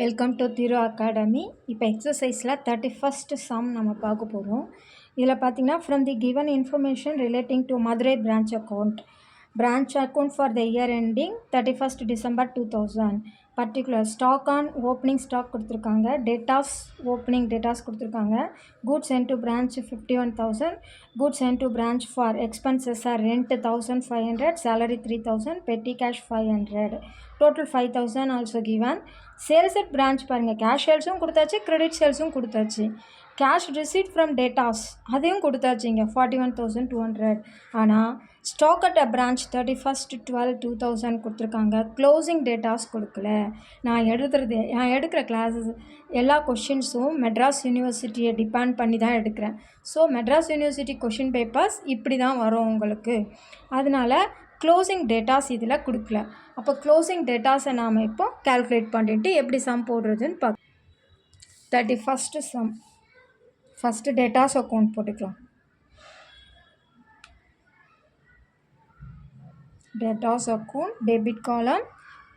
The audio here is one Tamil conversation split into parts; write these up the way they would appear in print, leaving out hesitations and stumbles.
Welcome to Thiru academy. இப்போ எக்ஸசைஸில் 31st சம் நம்ம பார்க்க போகிறோம். இதில் பார்த்தீங்கன்னா from the given information relating to Madurai branch account for the year ending 31st December 2000 particular stock on opening stock கொடுத்துருக்காங்க, டேட்டாஸ் ஓப்பனிங் டேட்டாஸ் கொடுத்துருக்காங்க. Goods sent to branch 51,000, goods sent to branch for expenses or rent 1,500, salary 3,000, petty cash 500, total 5,000 also given. Sales at branch பாருங்கள், கேஷ் சேல்ஸும் கொடுத்தாச்சு, கிரெடிட் சேல்ஸும் கொடுத்தாச்சு. கேஷ் ரிசீட் ஃப்ரம் டேட்டாஸ் அதையும் கொடுத்தாச்சுங்க 41,200. ஆனால் stock at a branch 31st 12/2000 கொடுத்துருக்காங்க, க்ளோசிங் டேட்டாஸ் கொடுக்கல. நான் எடுக்கிற கிளாஸஸ் எல்லா கொஷின்ஸும் மெட்ராஸ் யூனிவர்சிட்டியை டிபெண்ட் பண்ணி தான் எடுக்கிறேன். So Madras university question papers இப்படி தான் வரும் உங்களுக்கு. அதனால் க்ளோசிங் டேட்டாஸ் இதில் கொடுக்கல. அப்போ க்ளோசிங் டேட்டாஸை நாம் இப்போ கால்குலேட் பண்ணிட்டு எப்படி சம் போடுறதுன்னு பார்க்க. 31st sum first debtors account போட்டுக்கலாம். Debtors account, debit column,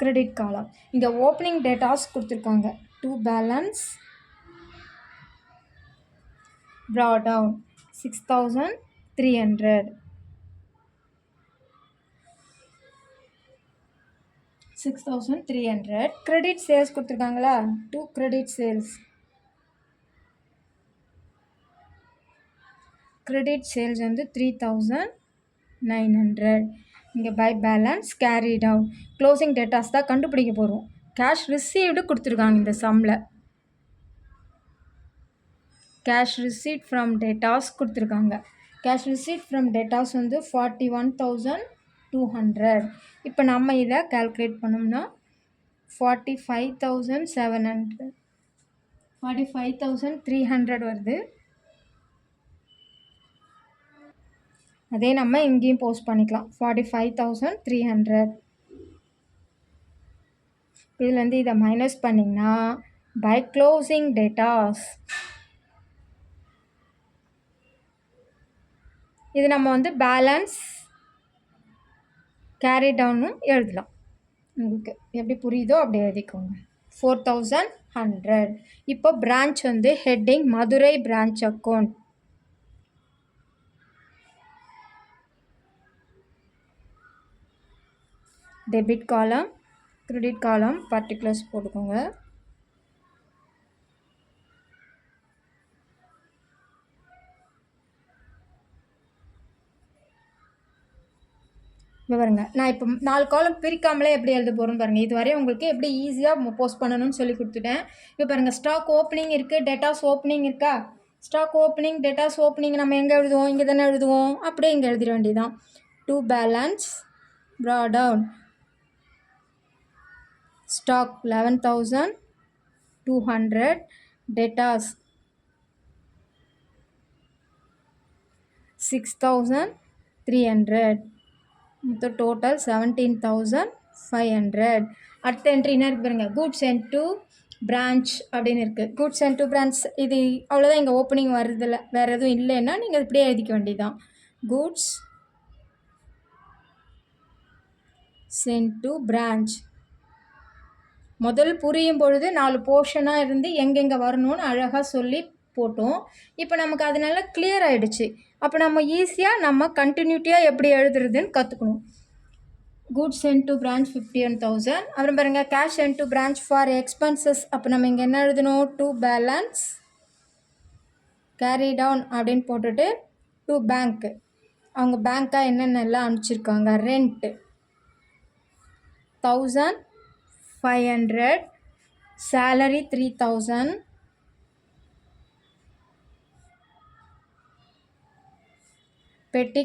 credit column. இங்கே ஓப்பனிங் டேட்டாஸ் கொடுத்துருக்காங்க. To balance brought down 6,300. 6,300. Credit sales கொடுத்துருக்காங்களா, to credit sales. Credit sales வந்து 3,900. இங்கே by balance carry down. Closing debtors தான் கண்டுபிடிக்க போகிறோம். கேஷ் ரிசீவ்டு கொடுத்துருக்காங்க இந்த சம்மில். கேஷ் ரிசீட் ஃப்ரம் டேட்டாஸ் கொடுத்துருக்காங்க. கேஷ் ரிசீட் ஃப்ரம் டேட்டாஸ் வந்து 41,200. இப்போ நம்ம இதை கால்குலேட் பண்ணோம்னா 45,700, 45,300 வருது. அதே நம்ம இங்கேயும் போஸ்ட் பண்ணிக்கலாம் 45,300. இதுலேருந்து இதை மைனஸ் பண்ணிங்கன்னா பை க்ளோசிங் டேட்டாஸ் இது நம்ம வந்து பேலன்ஸ் கேரி டவுனும் எழுதலாம். உங்களுக்கு எப்படி புரியுதோ அப்படி எழுதிக்கோங்க. 4,100. இப்போ பிரான்ச் வந்து heading Madurai branch account. Debit column, credit காலம், பர்டிகுலர்ஸ் போட்டுக்கோங்க. இப்போ பாருங்கள், நான் இப்போ 4 காலம் பிரிக்காமலே எப்படி எழுத போகிறோன்னு பாருங்கள். இதுவரையும் உங்களுக்கு எப்படி ஈஸியாக போஸ்ட் பண்ணணும்னு சொல்லி கொடுத்துட்டேன். இப்போ பாருங்கள், ஸ்டாக் ஓப்பனிங் இருக்குது, டேட்டாஸ் ஓப்பனிங் இருக்கா. ஸ்டாக் ஓப்பனிங், டேட்டாஸ் ஓப்பனிங் நம்ம எங்கே எழுதுவோம், இங்கே தானே எழுதுவோம். அப்படியே இங்கே எழுதிட வேண்டியதான். To balance brought down stock 11,200, debtors 6,300, the total 17,500. அடுத்த என்ட்ரி என்ன இருக்கு பாருங்க, கூட்ஸ் சென்ட் டு பிரான்ச் அப்படின்னு இருக்குது. கூட்ஸ் சென்ட் டு பிரான்ச் இது அவ்வளோதான். இங்கே ஓப்பனிங் வருதில்ல, வேறு எதுவும் இல்லைன்னா நீங்கள் இப்படியே எழுதிக்க வேண்டியதுதான். Goods sent to branch. முதல் புரியும் பொழுது 4 போர்ஷனாக இருந்து எங்கெங்கே வரணும்னு அழகாக சொல்லி போட்டோம். இப்போ நமக்கு அதனால கிளியர் ஆகிடுச்சு. அப்போ நம்ம ஈஸியாக நம்ம கண்டினியூட்டியாக எப்படி எழுதுறதுன்னு கற்றுக்கணும். Goods sent to branch 51,000. அப்புறம் பாருங்கள், cash sent to branch for expenses. அப்போ நம்ம இங்கே என்ன எழுதணும், டு பேலன்ஸ் கேரி டவுன் அப்படின்னு போட்டுட்டு டு பேங்க்கு. அவங்க பேங்க்காக என்னென்னலாம் அனுப்பிச்சிருக்காங்க, ரெண்ட்டு 1,500, salary 3,000, petty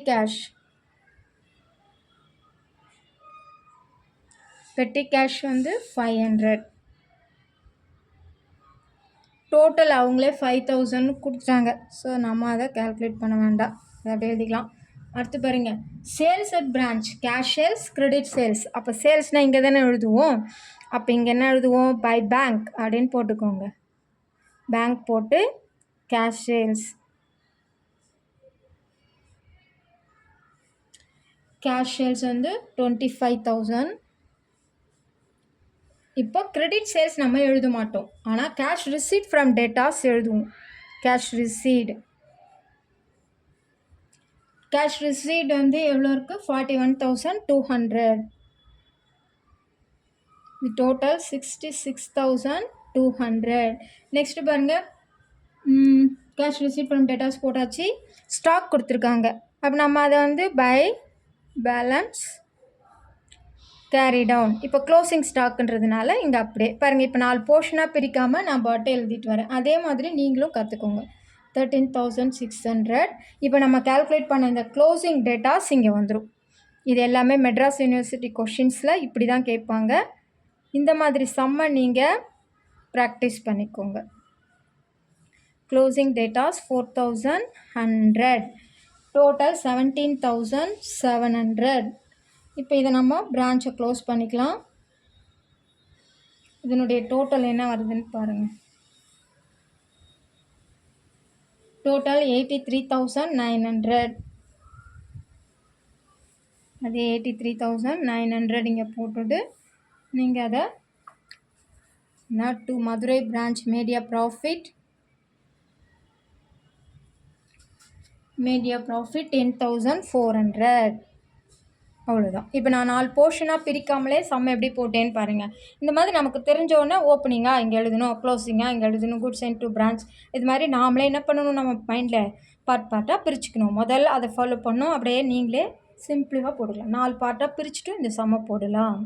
cash வந்து 500. டோட்டல் அவங்களே 5,000 கொடுத்தாங்க. ஸோ நம்ம அதை கால்குலேட் பண்ண வேண்டாம், அதை எழுதிக்கலாம். அடுத்து பாருங்கள், sales at branch, cash sales, credit sales. அப்போ சேல்ஸ்னால் இங்கே தானே எழுதுவோம். அப்போ இங்கே என்ன எழுதுவோம், பை பேங்க் அப்படின்னு போட்டுக்கோங்க. பேங்க் போட்டு கேஷ் சேல்ஸ், கேஷ் சேல்ஸ் வந்து 25,000. இப்போ கிரெடிட் சேல்ஸ் நம்ம எழுத மாட்டோம், ஆனால் கேஷ் ரிசீட் ஃப்ரம் டேட்டாஸ் எழுதுவோம். கேஷ் ரிசீட் வந்து எவ்வளோ இருக்குது? 41,200. இது டோட்டல் 66,200. நெக்ஸ்ட்டு பாருங்கள், கேஷ் ரிசீட் ஃப்ரம் டேட்டாஸ் போட்டாச்சு. ஸ்டாக் கொடுத்துருக்காங்க. அப்போ நம்ம அதை வந்து பை பேலன்ஸ் கேரி டவுன். இப்போ க்ளோசிங் ஸ்டாக்குன்றதுனால இங்கே அப்படியே பாருங்கள். இப்போ 4 போர்ஷனாக பிரிக்காமல் நான் பாட்டை எழுதிட்டு வரேன். அதே மாதிரி நீங்களும் கற்றுக்கோங்க. 13,600. இப்போ நம்ம கால்குலேட் பண்ண இந்த க்ளோசிங் டேட்டாஸ் இங்கே வந்துடும். இது எல்லாமே மெட்ராஸ் யூனிவர்சிட்டி கொஷின்ஸில் இப்படி தான் கேட்பாங்க. இந்த மாதிரி சம்மை நீங்கள் ப்ராக்டிஸ் பண்ணிக்கோங்க. Closing datas 4,100. டோட்டல் 17,700. இப்போ இதை நம்ம பிரான்ச்சை க்ளோஸ் பண்ணிக்கலாம். இதனுடைய டோட்டல் என்ன வருதுன்னு பாருங்கள். டோட்டல் 83,900. அதே 83,900 இங்கே போட்டுட்டு நீங்கள் அதை to Madurai branch media profit 10,400. அவ்வளோதான். இப்போ நான் 4 போர்ஷனாக பிரிக்காமலே சம் எப்படி போட்டேன்னு பாருங்கள். இந்த மாதிரி நமக்கு தெரிஞ்சோடனே ஓப்பனிங்காக இங்கே எழுதணும், க்ளோசிங்காக இங்கே எழுதணும், குட்ஸ் அண்ட் டு பிரான்ச், இது மாதிரி நாமளே என்ன பண்ணணும், நம்ம மைண்டில் பார்ட்டாக பிரிச்சுக்கணும். முதல்ல அதை ஃபாலோ பண்ணணும். அப்படியே நீங்களே சிம்பிளாக போடலாம். 4 பார்ட்டாக பிரிச்சுட்டு இந்த சம்மை போடலாம்.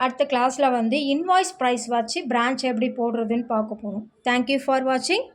அடுத்த கிளாஸில் வந்து இன்வாய்ஸ் ப்ரைஸ் வச்சு பிரான்ச் எப்படி போடுறதுன்னு பார்க்க போகிறோம். தேங்க்யூ ஃபார் வாட்சிங்.